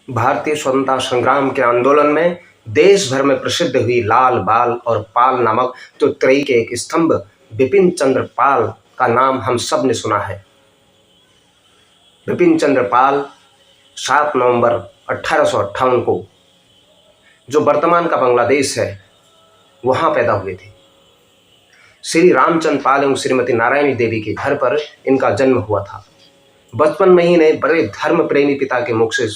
भारतीय स्वतंत्रता संग्राम के आंदोलन में देश भर में प्रसिद्ध हुई लाल बाल और पाल नामक तो त्रयी के एक स्तंभ बिपिन चंद्र पाल का नाम हम सब ने सुना है। बिपिन चंद्र पाल 7 नवंबर 1858 को जो वर्तमान का बांग्लादेश है वहां पैदा हुए थे। श्री रामचंद्र पाल एवं श्रीमती नारायणी देवी के घर पर इनका जन्म हुआ था। बचपन में ही इन्हें बड़े धर्म प्रेमी पिता के मुख से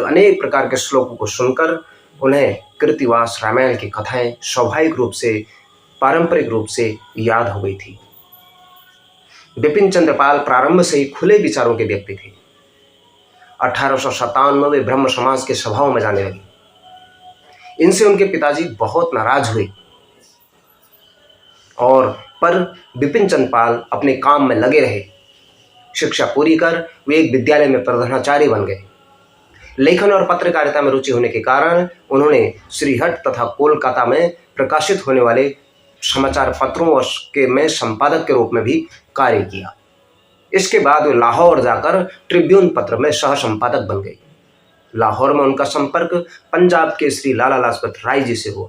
अनेक प्रकार के श्लोकों को सुनकर उन्हें कृतिवास रामायण की कथाएं स्वाभाविक रूप से पारंपरिक रूप से याद हो गई थी। बिपिन चंद्र पाल प्रारंभ से ही खुले विचारों के व्यक्ति थे। 1857 में वे ब्रह्म समाज के सभाओं में जाने लगे। इनसे उनके पिताजी बहुत नाराज हुए और पर बिपिन चंद्र पाल अपने काम में लगे रहे। शिक्षा पूरी कर वे एक विद्यालय में प्रधानाचार्य बन गए। लेखन और पत्रकारिता में रुचि होने के कारण उन्होंने श्रीहट तथा कोलकाता में प्रकाशित होने वाले समाचार पत्रों के में संपादक के रूप में भी कार्य किया। इसके बाद वे लाहौर जाकर ट्रिब्यून पत्र में सह संपादक बन गए। लाहौर में उनका संपर्क पंजाब के श्री लाला लाजपत राय जी से हुआ।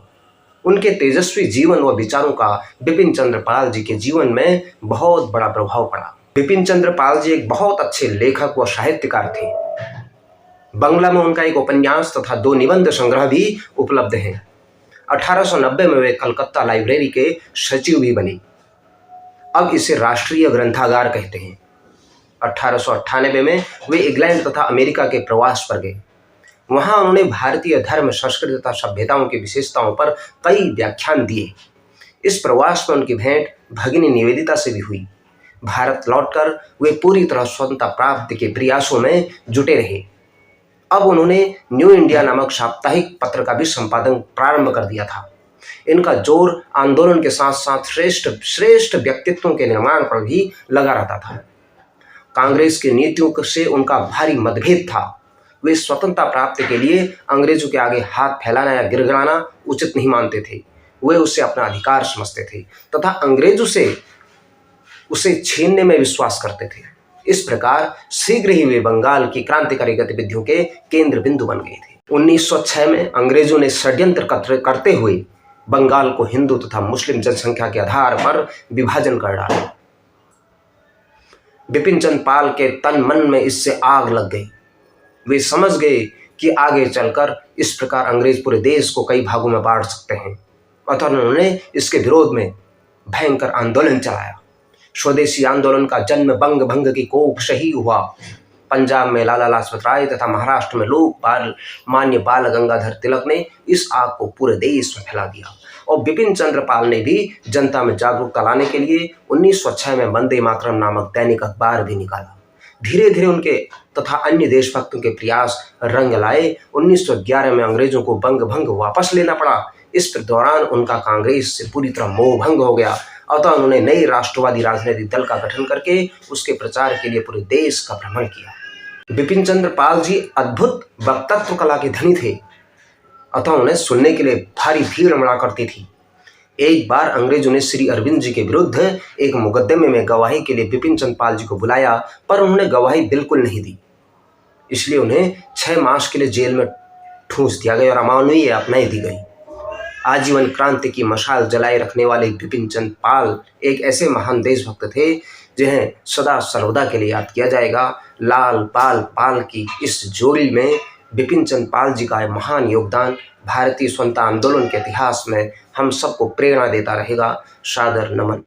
उनके तेजस्वी जीवन व विचारों का बिपिन चंद्र पाल जी के जीवन में बहुत बड़ा प्रभाव पड़ा। बिपिन चंद्र पाल जी एक बहुत अच्छे लेखक व साहित्यकार थे। बंगला में उनका एक उपन्यास तथा 2 निबंध संग्रह भी उपलब्ध हैं। 1890 में वे कलकत्ता लाइब्रेरी के सचिव भी बने। अब इसे राष्ट्रीय ग्रंथागार कहते हैं। 1898 में वे इंग्लैंड तथा अमेरिका के प्रवास पर गए। वहां उन्होंने भारतीय धर्म, संस्कृति तथा सभ्यताओं की विशेषताओं पर कई व्याख्यान दिए। इस प्रवास में उनकी भेंट भगिनी निवेदिता से भी हुई। भारत लौटकर वे पूरी तरह स्वतंत्रता प्राप्ति के प्रयासों में जुटे रहे। अब उन्होंने न्यू इंडिया नामक साप्ताहिक पत्र का भी संपादन प्रारंभ कर दिया था। इनका जोर आंदोलन के साथ साथ श्रेष्ठ व्यक्तित्वों के निर्माण पर भी लगा रहता था। कांग्रेस की नीतियों से उनका भारी मतभेद था। वे स्वतंत्रता प्राप्ति के लिए अंग्रेजों के आगे हाथ फैलाना या गिड़गिड़ाना उचित नहीं मानते थे। वे उसे अपना अधिकार समझते थे तथा अंग्रेजों से उसे छीनने में विश्वास करते थे। इस प्रकार शीघ्र ही वे बंगाल की क्रांतिकारी गतिविधियों के केंद्र बिंदु बन गए थे। 1906 में अंग्रेजों ने षड्यंत्र करते हुए बंगाल को हिंदू तथा मुस्लिम जनसंख्या के आधार पर विभाजन कर डाला। बिपिन चंद्र पाल के तन मन में इससे आग लग गई। वे समझ गए कि आगे चलकर इस प्रकार अंग्रेज पूरे देश को कई भागों में बांट सकते हैं। अतः उन्होंने इसके विरोध में भयंकर आंदोलन चलाया। स्वदेशी आंदोलन का जन्म बंग भंग की कोख से ही हुआ। पंजाब में लाला लाजपत राय तथा महाराष्ट्र में लोकपाल मान्य बाल गंगाधर तिलक ने इस आग को पूरे देश में फैला दिया और बिपिन चंद्र पाल ने भी जनता में जागरूकता लाने के लिए 1906 में वंदे मातरम नामक दैनिक अखबार भी निकाला। धीरे धीरे उनके तथा अन्य देशभक्तों के प्रयास रंग लाए। 1911 में अंग्रेजों को बंग भंग वापस लेना पड़ा। इस दौरान उनका कांग्रेस से पूरी तरह मोह भंग हो गया। अतः उन्होंने नए राष्ट्रवादी राजनीतिक दल का गठन करके उसके प्रचार के लिए पूरे देश का भ्रमण किया। बिपिन चंद्र पाल जी अद्भुत वक्तृत्व कला के धनी थे। अतः उन्हें सुनने के लिए भारी भीड़ उमड़ा करती थी। एक बार अंग्रेजों ने श्री अरविंद जी के विरुद्ध एक मुकदमे में गवाही के लिए बिपिन चंद्र पाल जी को बुलाया, पर उन्होंने गवाही बिल्कुल नहीं दी। इसलिए उन्हें 6 मास के लिए जेल में ठूंस दिया गया और अमानवीय यातनाएं दी गई। आजीवन क्रांति की मशाल जलाए रखने वाले बिपिन चंद्र पाल एक ऐसे महान देशभक्त थे जिन्हें सदा सर्वदा के लिए याद किया जाएगा। लाल पाल पाल की इस जोड़ी में बिपिन चंद्र पाल जी का महान योगदान भारतीय स्वतंत्रता आंदोलन के इतिहास में हम सबको प्रेरणा देता रहेगा। सादर नमन।